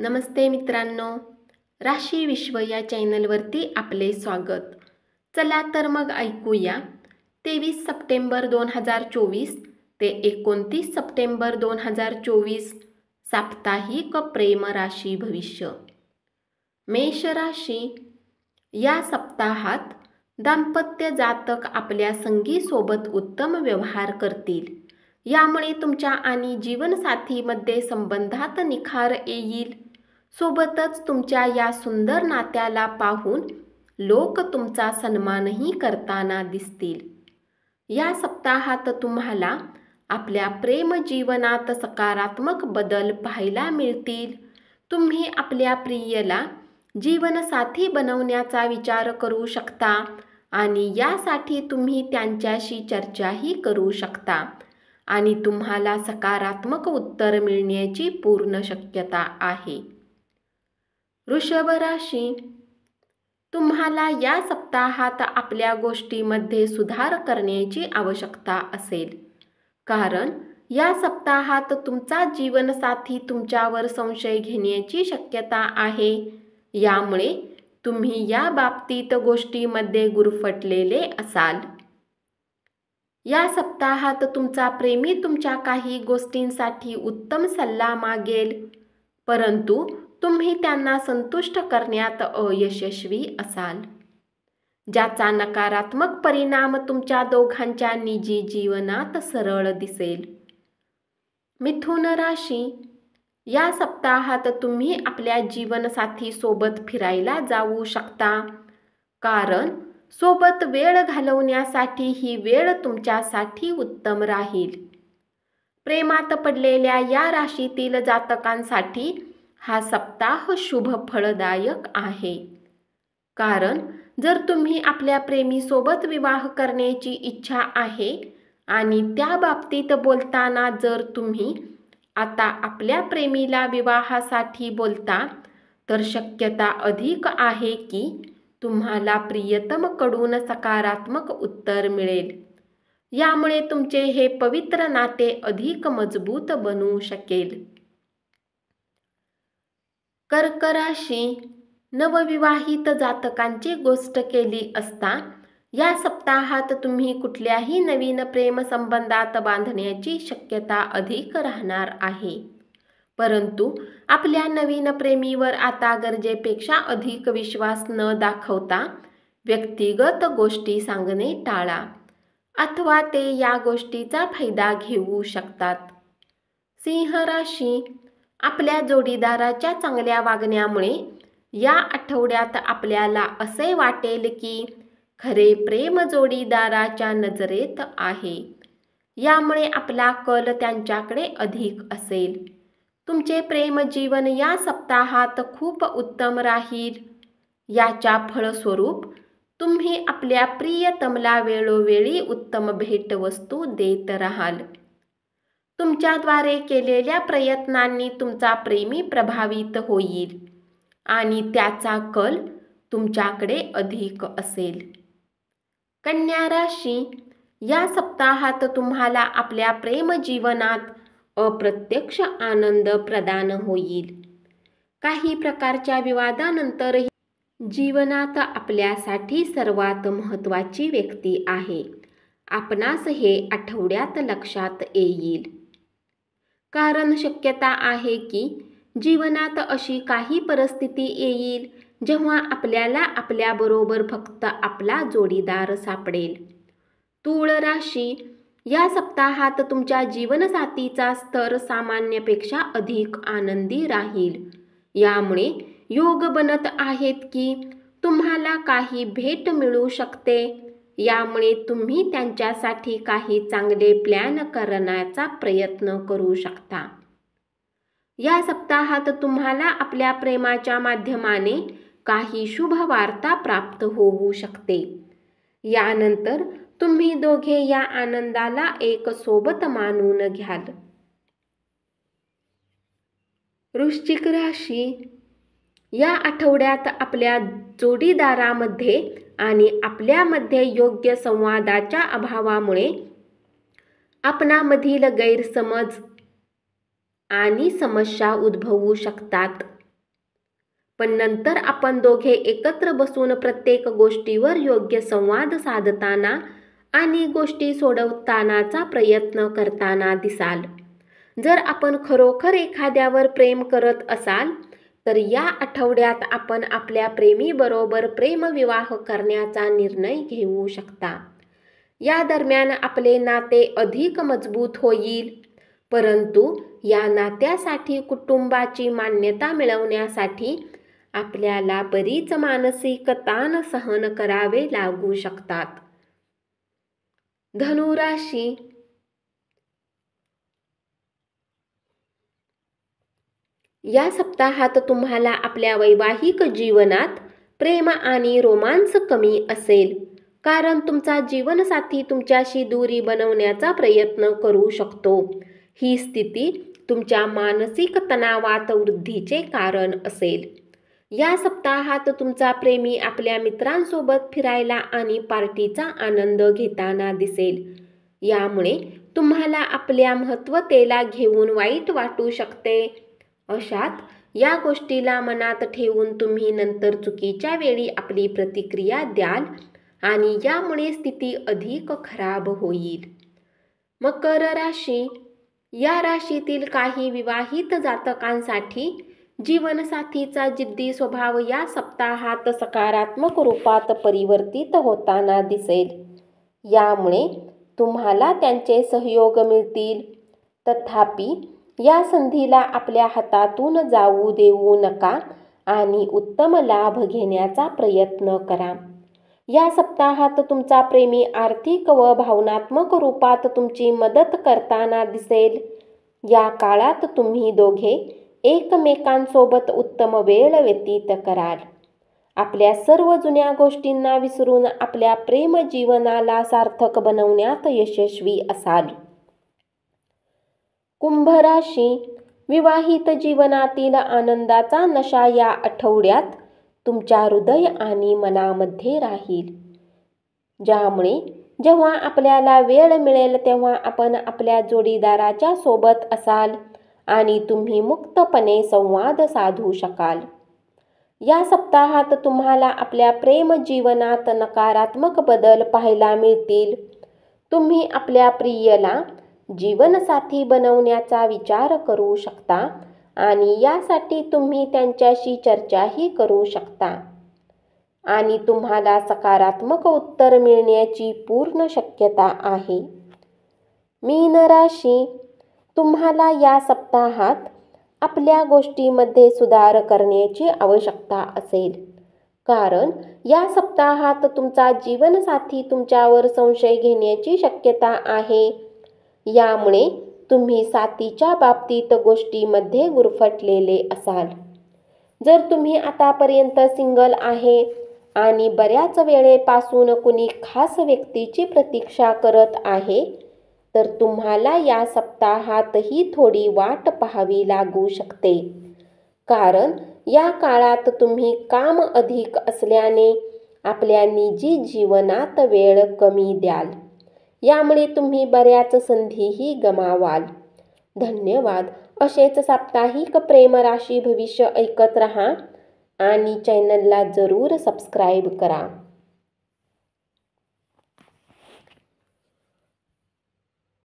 नमस्ते मित्रांनो, राशी विश्व या चॅनलवरती आपले स्वागत. चला तर मग ऐकूया 23 सप्टेंबर 2024 ते 29 सप्टेंबर 2024 साप्ताहिक प्रेम राशी भविष्य. मेष राशी. या सप्ताहात दाम्पत्य जातक आपल्या संगीसोबत उत्तम व्यवहार करतील. यामुळे तुमच्या आणि जीवनसाथीमध्ये संबंधात निखार येईल. सोबतच तुमच्या या सुंदर नात्याला पाहून लोक तुमचा सन्मानही करताना दिसतील. या सप्ताहात तुम्हाला आपल्या प्रेम जीवनात सकारात्मक बदल पाहायला मिळतील. तुम्ही आपल्या प्रियला जीवनसाथी बनवण्याचा विचार करू शकता आणि यासाठी तुम्ही त्यांच्याशी चर्चाही करू शकता आणि तुम्हाला सकारात्मक उत्तर मिळण्याची पूर्ण शक्यता आहे. वृषभ राशी. तुम्हाला या सप्ताहात आपल्या गोष्टीमध्ये सुधार करण्याची आवश्यकता असेल, कारण या सप्ताहात तुमचा जीवनसाथी तुमच्यावर संशय घेण्याची शक्यता आहे. यामुळे तुम्ही या बाबतीत गोष्टीमध्ये गुरफटलेले असाल. या सप्ताहात तुमचा प्रेमी तुमच्या काही गोष्टींसाठी उत्तम सल्ला मागेल, परंतु तुम्ही त्यांना संतुष्ट करण्यात अयशस्वी असाल, ज्याचा नकारात्मक परिणाम तुमच्या दोघांच्या निजी जीवनात सरळ दिसेल. मिथुन राशी. या सप्ताहात तुम्ही आपल्या जीवनसाथीसोबत फिरायला जाऊ शकता, कारण सोबत वेळ घालवण्यासाठी ही वेळ तुमच्यासाठी उत्तम राहील. प्रेमात पडलेल्या या राशीतील जातकांसाठी हा सप्ताह शुभ फळदायक आहे, कारण जर तुम्ही आपल्या प्रेमीसोबत विवाह करण्याची इच्छा आहे आणि त्या बाबतीत बोलताना जर तुम्ही आता आपल्या प्रेमीला विवाहासाठी बोलता, तर शक्यता अधिक आहे की तुम्हाला प्रियतमकडून सकारात्मक उत्तर मिळेल. यामुळे तुमचे हे पवित्र नाते अधिक मजबूत बनू शकेल. कर्क राशी. नवविवाहित जातकांची गोष्ट केली असता या सप्ताहात तुम्ही कुठल्याही नवीन प्रेमसंबंधात बांधण्याची शक्यता अधिक राहणार आहे, परंतु आपल्या नवीन प्रेमीवर आता गरजेपेक्षा अधिक विश्वास न दाखवता व्यक्तिगत गोष्टी सांगणे टाळा, अथवा ते या गोष्टीचा फायदा घेऊ शकतात. सिंह राशी. आपल्या जोडीदाराच्या चांगल्या वागण्यामुळे या आठवड्यात आपल्याला असे वाटेल की खरे प्रेम जोडीदाराच्या नजरेत आहे. यामुळे आपला कल त्यांच्याकडे अधिक असेल. तुमचे प्रेम जीवन या सप्ताहात खूप उत्तम राहील. याच्या फळस्वरूप तुम्ही आपल्या प्रियतमला वेळोवेळी उत्तम भेटवस्तू देत राहाल. तुमच्याद्वारे केलेल्या प्रयत्नांनी तुमचा प्रेमी प्रभावित होईल आणि त्याचा कल तुमच्याकडे अधिक असेल. कन्या राशी. या सप्ताहात तुम्हाला आपल्या प्रेम जीवनात अप्रत्यक्ष आनंद प्रदान होईल. काही प्रकारच्या विवादानंतरही जीवनात आपल्यासाठी सर्वात महत्त्वाची व्यक्ती आहे आपणास हे आठवड्यात लक्षात येईल, कारण शक्यता आहे की जीवनात अशी काही परिस्थिती येईल जेव्हा आपल्याला आपल्याबरोबर फक्त आपला जोडीदार सापडेल. तूळ राशी. या सप्ताहात तुमच्या जीवनसाथीचा स्तर सामान्यपेक्षा अधिक आनंदी राहील. यामुळे योग बनत आहेत की तुम्हाला काही भेट मिळू शकते. यामुळे तुम्ही त्यांच्यासाठी काही चांगले प्लॅन करण्याचा प्रयत्न करू शकता. या सप्ताहात तुम्हाला आपल्या प्रेमाच्या माध्यमाने काही शुभ वार्ता प्राप्त होऊ शकते. यानंतर तुम्ही दोघे या आनंदाला एक सोबत मानून घ्याल. वृश्चिक राशी. या आठवड्यात आपल्या जोडीदारामध्ये आणि आपल्यामध्ये योग्य संवादाच्या अभावामुळे आपणामधील गैरसमज आणि समस्या उद्भवू शकतात. पण नंतर आपण दोघे एकत्र बसून प्रत्येक गोष्टीवर योग्य संवाद साधताना आणि गोष्टी सोडवतानाचा प्रयत्न करताना दिसाल. जर आपण खरोखर एखाद्यावर प्रेम करत असाल तर या आठवड्यात आपण आपल्या प्रेमीबरोबर प्रेमविवाह करण्याचा निर्णय घेऊ शकता. या दरम्यान आपले नाते अधिक मजबूत होईल, परंतु या नात्यासाठी कुटुंबाची मान्यता मिळवण्यासाठी आपल्याला बरीच मानसिक ताण सहन करावे लागू शकतात. धनुराशी, या सप्ताहात तुम्हाला आपल्या वैवाहिक जीवनात प्रेम आणि रोमांस कमी असेल, कारण तुमचा जीवनसाथी तुमच्याशी दूरी बनवण्याचा प्रयत्न करू शकतो. ही स्थिती तुमच्या मानसिक तणावात वृद्धीचे कारण असेल. या सप्ताहात तुमचा प्रेमी आपल्या मित्रांसोबत फिरायला आणि पार्टीचा आनंद घेताना दिसेल. यामुळे तुम्हाला आपल्या महत्त्वतेला घेऊन वाईट वाटू शकते. अशात या गोष्टीला मनात ठेवून तुम्ही नंतर चुकीच्या वेळी आपली प्रतिक्रिया द्याल आणि यामुळे स्थिती अधिक खराब होईल. मकर राशी, या राशीतील काही विवाहित जातकांसाठी जीवनसाथीचा जिद्दी स्वभाव या सप्ताहात सकारात्मक रूपात परिवर्तित होताना दिसेल. यामुळे तुम्हाला त्यांचे सहयोग मिळतील. तथापि या संधीला आपल्या हातातून जाऊ देऊ नका आणि उत्तम लाभ घेण्याचा प्रयत्न करा. या सप्ताहात तुमचा प्रेमी आर्थिक व भावनात्मक रूपात तुमची मदत करताना दिसेल. या काळात तुम्ही दोघे एकमेकांसोबत उत्तम वेळ व्यतीत कराल. आपल्या सर्व जुन्या गोष्टींना विसरून आपल्या प्रेम जीवनाला सार्थक बनवण्यात यशस्वी असाल. कुंभ राशी, विवाहित जीवनातील आनंदाचा नशा या आठवड्यात तुमच्या हृदय आणि मनामध्ये राहील, ज्यामुळे जेव्हा आपल्याला वेळ मिळेल तेव्हा आपण आपल्या जोडीदाराच्या सोबत असाल आणि तुम्ही मुक्तपणे संवाद साधू शकाल. या सप्ताहात तुम्हाला आपल्या प्रेम जीवनात नकारात्मक बदल पाहायला मिळतील. तुम्ही आपल्या प्रियला जीवनसाथी बनवण्याचा विचार करू शकता आणि यासाठी तुम्ही त्यांच्याशी चर्चाही करू शकता आणि तुम्हाला सकारात्मक उत्तर मिळण्याची पूर्ण शक्यता आहे. मीन राशी, तुम्हाला या सप्ताहात आपल्या गोष्टीमध्ये सुधार करण्याची आवश्यकता असेल, कारण या सप्ताहात तुमचा जीवनसाथी तुमच्यावर संशय घेण्याची शक्यता आहे. यामुळे तुम्ही साथीच्या बाबतीत गोष्टीमध्ये गुरफटलेले असाल. जर तुम्ही आतापर्यंत सिंगल आहे आणि बऱ्याच वेळेपासून कुणी खास व्यक्तीची प्रतीक्षा करत आहे, तर तुम्हाला या सप्ताहातही थोडी वाट पाहावी लागू शकते, कारण या काळात तुम्ही काम अधिक असल्याने आपल्या निजी जीवनात वेळ कमी द्याल. यामुळे तुम्ही बऱ्याच संधीही गमावाल. धन्यवाद. असेच साप्ताहिक प्रेम राशी भविष्य ऐकत रहा आणि चॅनलला जरूर सबस्क्राईब करा.